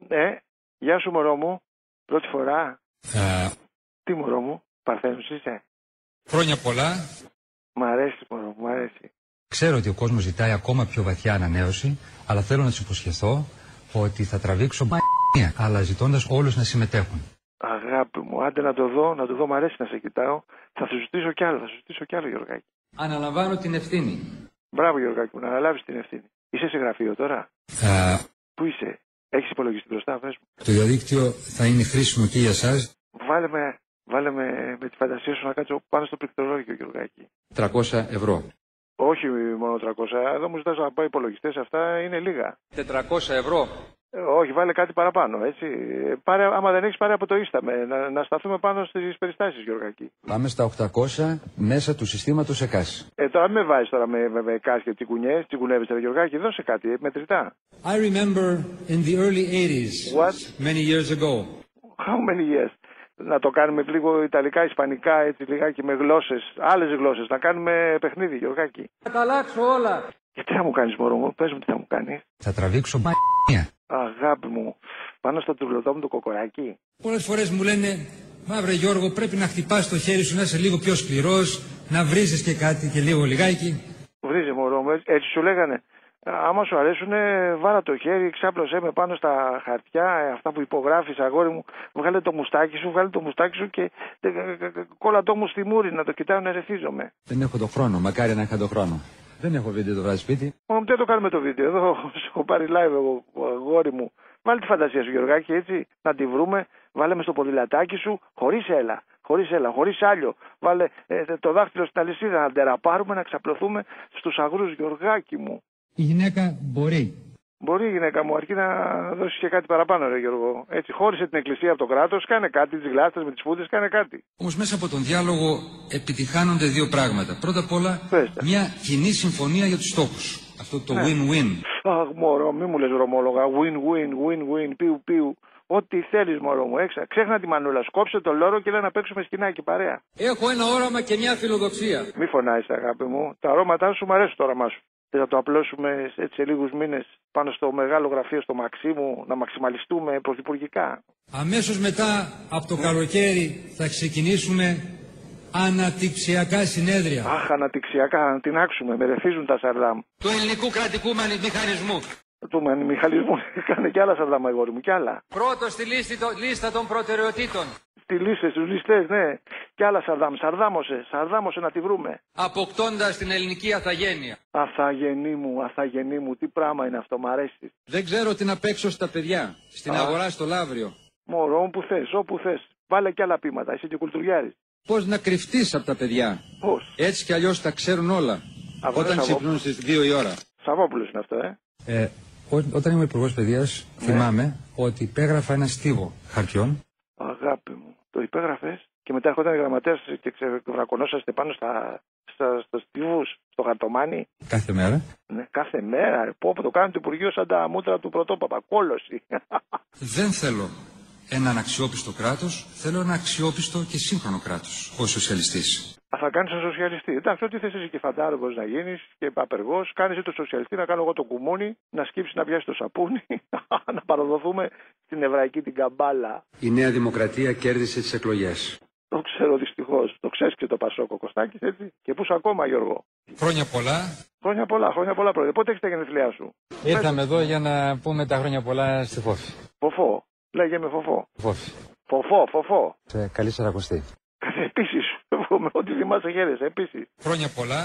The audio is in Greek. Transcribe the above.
Ναι, γεια σου μωρό μου. Πρώτη φορά. Τι μωρό μου, Παρθένος είσαι? Χρόνια πολλά. Μ' αρέσει μωρό μου, μ' αρέσει. Ξέρω ότι ο κόσμος ζητάει ακόμα πιο βαθιά ανανέωση, αλλά θέλω να τους υποσχεθώ ότι θα τραβήξω μία, αλλά ζητώντας όλους να συμμετέχουν. Αγάπη μου, άντε να το δω, μ' αρέσει να σε κοιτάω. Θα σου ζητήσω κι άλλο, Γιωργάκη. Αναλαμβάνω την ευθύνη. Μπράβο Γιωργάκη μου, να αναλάβεις την ευθύνη. Είσαι σε γραφείο τώρα? Πού είσαι? Έχεις υπολογιστή μπροστά, πες μου. Το διαδίκτυο θα είναι χρήσιμο και για εσάς. Βάλε με τη φαντασία σου να κάτσω πάνω στο πληκτρολόγιο, Γιωργάκη. 300 ευρώ. Όχι μόνο 300, εδώ μου ζητάς να πάω υπολογιστές, αυτά είναι λίγα. 400 ευρώ. Όχι, βάλε κάτι παραπάνω, έτσι. Άμα δεν έχεις πάρει από το Ίσταμε, να σταθούμε πάνω στις περιστάσεις, Γιωργάκη. Πάμε στα 800 μέσα του συστήματος ΕΚΑΣ. Τώρα μην με βάζεις τώρα με ΕΚΑΣ και τσικουνεύεις, Γιωργάκη, δώσε κάτι, μετρητά. I remember in the early 80s. What? Many years ago. How many years? Να το κάνουμε λίγο Ιταλικά, Ισπανικά, έτσι λιγάκι με γλώσσες, άλλες γλώσσες, να κάνουμε παιχνίδι, Γιωργάκη. Θα τα αλλάξω όλα. Και τι θα μου κάνεις μωρό μου, πες μου τι θα μου κάνεις. Θα τραβήξω μία. Αγάπη μου, πάνω στο τουρλωτό μου το κοκοράκι. Πολλές φορές μου λένε, μαύρε Γιώργο, πρέπει να χτυπάς το χέρι σου, να είσαι λίγο πιο σκληρός, να βρίζεις και κάτι και λίγο λιγάκι. Βρίζε μωρό μου, έτσι σου λέγανε. Άμα σου αρέσουνε, βάλα το χέρι, ξάπλωσέ με πάνω στα χαρτιά, αυτά που υπογράφεις, αγόρι μου, βγάλε το μουστάκι σου και κόλλατό μου στη μούρη, να το κοιτάω να ερεθίζομαι. Δεν έχω το χρόνο, μακάρι να είχα το χρόνο. Δεν έχω βίντεο το βράδυ σπίτι. Μόνο τι θα το κάνουμε το βίντεο, εδώ σου έχω πάρει live εγώ, αγόρι μου. Βάλε τη φαντασία σου Γιωργάκη, έτσι, να τη βρούμε, βάλε με στο ποδηλατάκι σου, χωρίς άλιο. Βάλε το δάχτυλο στην αλυσίδα, να τεραπάρουμε, να ξαπλωθούμε στους αγρούς, Γιωργάκη μου. Η γυναίκα μπορεί. Μπορεί η γυναίκα μου, αρκεί να δώσει και κάτι παραπάνω, ρε Γιώργο. Έτσι, χώρισε την εκκλησία από το κράτος, κάνε κάτι, τις γλάστρες με τις φούντες, κάνε κάτι. Όμως μέσα από τον διάλογο επιτυχάνονται δύο πράγματα. Πρώτα απ' όλα, μια κοινή συμφωνία για τους στόχους. Αυτό το win-win. Αχ, μωρό, μη μου λες δρομόλογα. Win-win, πιου. Ό,τι θέλεις, μωρό μου. Ξέχνα τη μανούλα. Σκόψε το λόρο και λέει να παίξουμε σκηνάκι παρέα. Έχω ένα όραμα και μια φιλοδοξία. Μη φωνάζεις, αγάπη μου. Τα αρώματά σου μου αρέσει το όραμά σου. Θα το απλώσουμε έτσι σε λίγους μήνες πάνω στο μεγάλο γραφείο στο Μαξίμου, να μαξιμαλιστούμε πρωθυπουργικά. Αμέσως μετά από το καλοκαίρι θα ξεκινήσουμε αναπτυξιακά συνέδρια. Αχ, αναπτυξιακά, να την άξουμε, με ρεθίζουν τα σαρδάμ. Του ελληνικού κρατικού μηχανισμού. Του μηχανισμού, κάνε κι άλλα σαρδάμ, αγόρι μου, κι άλλα. Πρώτο στη λίστα των προτεραιοτήτων. Στους ληστές, ναι. Κι άλλα σαρδάμ. Σαρδάμωσε να τη βρούμε. Αποκτώντας την ελληνική αθαγένεια. Αθαγενή μου, τι πράγμα είναι αυτό, μ' αρέσει. Δεν ξέρω τι να παίξω στα παιδιά, στην αγορά στο Λαύριο. Μωρό, όπου θες. Βάλε κι άλλα πείματα, είσαι και κουλτουριάρης. Πώς να κρυφτείς από τα παιδιά. Πώς. Έτσι κι αλλιώς τα ξέρουν όλα. Όταν ξυπνούν στις 2 η ώρα. Σαββόπουλος είναι αυτό, Όταν ήμουν υπουργός παιδείας, θυμάμαι ότι υπέγραφα ένα στίβο χαρτιών. Αγάπη μου, το υπέγραφες και μετά έρχονταν γραμματέας και ξεβρακωνόσαστε πάνω στα στίβους, στο χαρτομάνι. Κάθε μέρα. Ναι, κάθε μέρα. Το κάνει το Υπουργείο σαν τα μούτρα του πρωτόπαπα. Κόλωση. Δεν θέλω έναν αξιόπιστο κράτος, θέλω ένα αξιόπιστο και σύγχρονο κράτος, ως σοσιαλιστής. Θα κάνεις τον σοσιαλιστή. Εντάξει, ό,τι θες εσύ και φαντάρογος να γίνεις και απεργός, κάνεις τον σοσιαλιστή, να κάνω εγώ το κουμούνι, να σκύψεις να πιάσεις το σαπούνι, να παραδοθούμε στην εβραϊκή την καμπάλα. Η Νέα Δημοκρατία κέρδισε τις εκλογές. Το ξέρω δυστυχώς. Το ξέρεις και το Πασόκο Κωστάκης, έτσι. Και πού ακόμα, Γιώργο. Χρόνια πολλά. Χρόνια πολλά, πρόεδρε. Πότε έχεις τα γενέθλιά σου? Ήρθαμε εδώ για να πούμε τα χρόνια πολλά στη Φόφη. Φοφό. Λέγε με Φοφό. Φόφη. Φοφό. Σε καλή Σαρακοστή. Επίσης. Με ό,τι θυμάσαι χαίρεσαι, επίσης. Χρόνια πολλά.